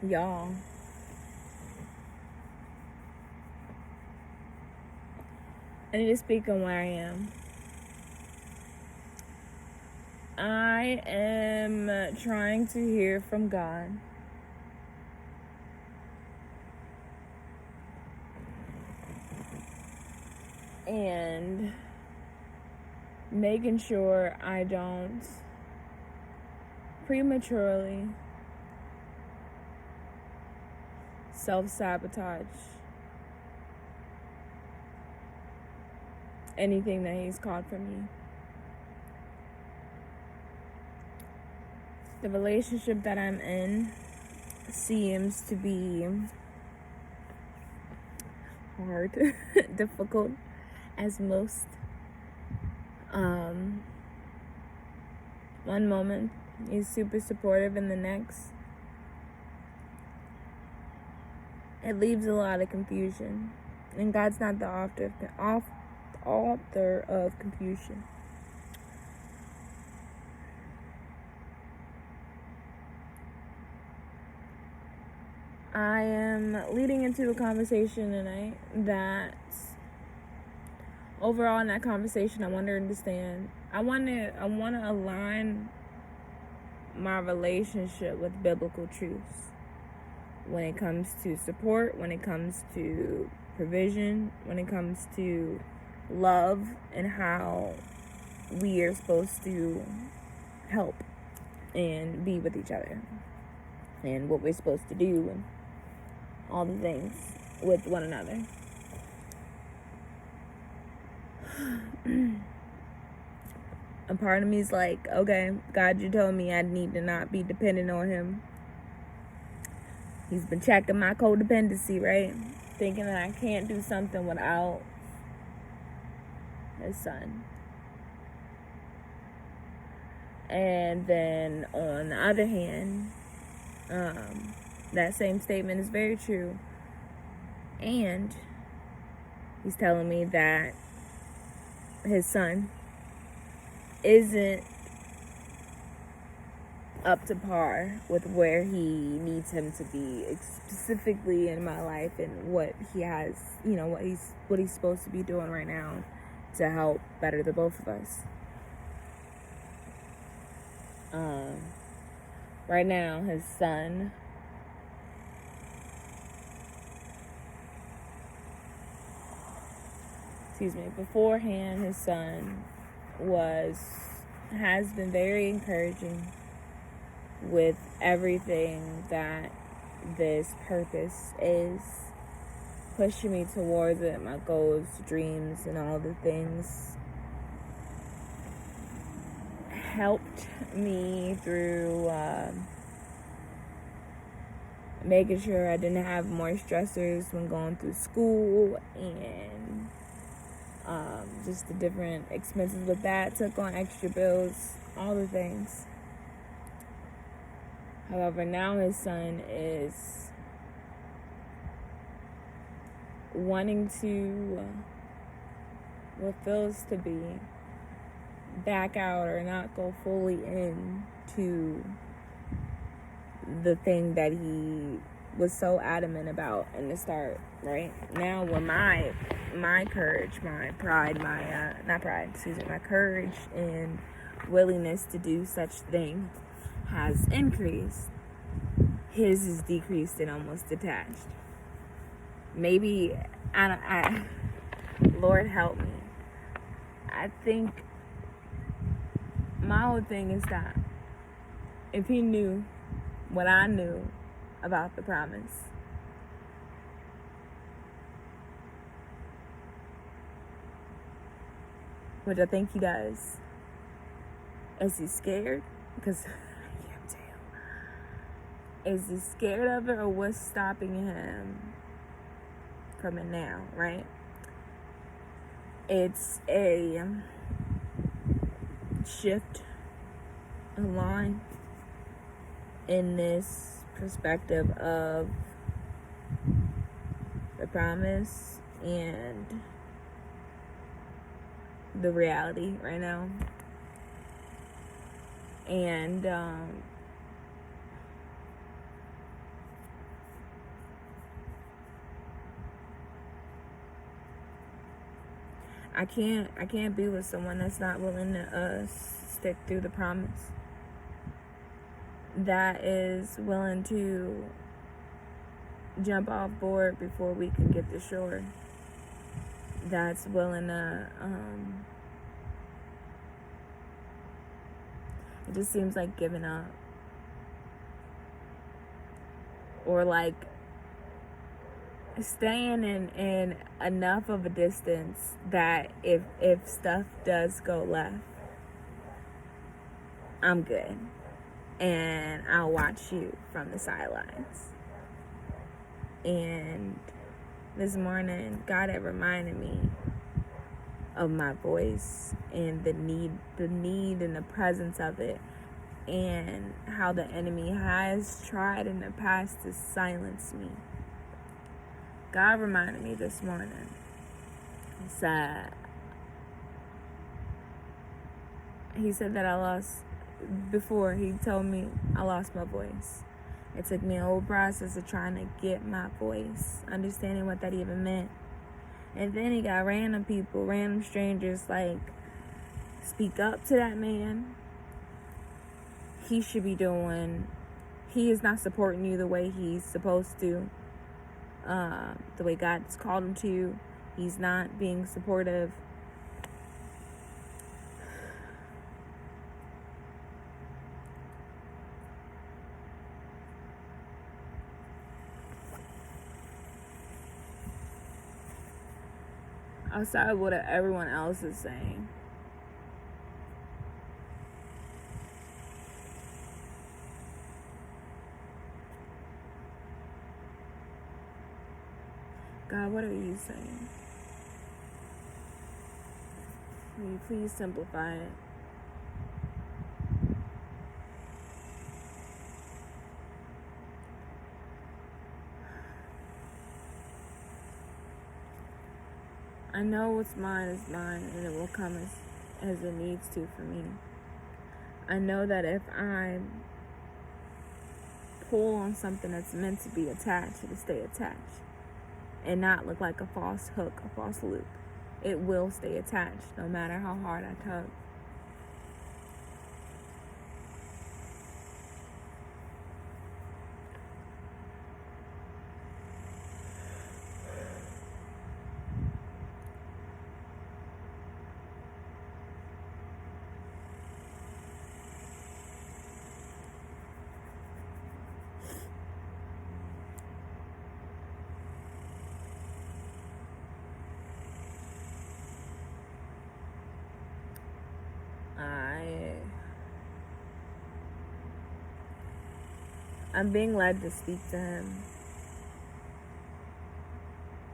Y'all, I need to speak on where I am. I am trying to hear from God. And making sure I don't prematurely self-sabotage anything that He's called for me. The relationship that I'm in seems to be hard, difficult, as most. One moment He's super supportive, and the next it leaves a lot of confusion. And God's not the author of confusion. I am leading into a conversation tonight that overall in that conversation I want to understand. I want to align my relationship with biblical truths when it comes to support, when it comes to provision, when it comes to love, and how we are supposed to help and be with each other, and what we're supposed to do, and all the things with one another. A part of me is like, okay, God, you told me I need to not be dependent on Him. He's been checking my codependency, right? Thinking that I can't do something without His Son. And then on the other hand, that same statement is very true. And He's telling me that His Son isn't up to par with where He needs Him to be, specifically in my life, and what He has, what He's supposed to be doing right now to help better the both of us. Right now, His Son beforehand, His Son has been very encouraging with everything that this purpose is, pushing me towards it, my goals, dreams, and all the things. Helped me through making sure I didn't have more stressors when going through school, and just the different expenses with that, took on extra bills, all the things. However, now His Son is wanting to, what feels to be, back out or not go fully into the thing that He was so adamant about in the start, right? Now when my courage, my pride, my courage and willingness to do such thing has increased, His is decreased and almost detached. Maybe, Lord help me. I think my whole thing is that if He knew what I knew about the promise, which I think He does, is He scared? Because I can't tell. Is He scared of it, or what's stopping Him from it now, right? It's a shift, a line in this perspective of the promise and the reality right now. And I can't be with someone that's not willing to stick through the promise. That is willing to jump off board before we can get to shore. That's willing to it just seems like giving up, or like staying in enough of a distance that if stuff does go left, I'm good and I'll watch you from the sidelines. And this morning, God had reminded me of my voice and the need and the presence of it, and how the enemy has tried in the past to silence me. God reminded me this morning. He said that I lost, before he told me I lost my voice. It took me a whole process of trying to get my voice, understanding what that even meant. And then he got random people, random strangers, like, speak up to that man. He is not supporting you the way he's supposed to. The way God's called him to. He's not being supportive. Outside of what everyone else is saying. God, what are you saying? Will you please simplify it? I know what's mine is mine, and it will come as it needs to for me. I know that if I pull on something that's meant to be attached, it'll stay attached and not look like a false hook, a false loop. It will stay attached no matter how hard I tug. I'm being led to speak to him.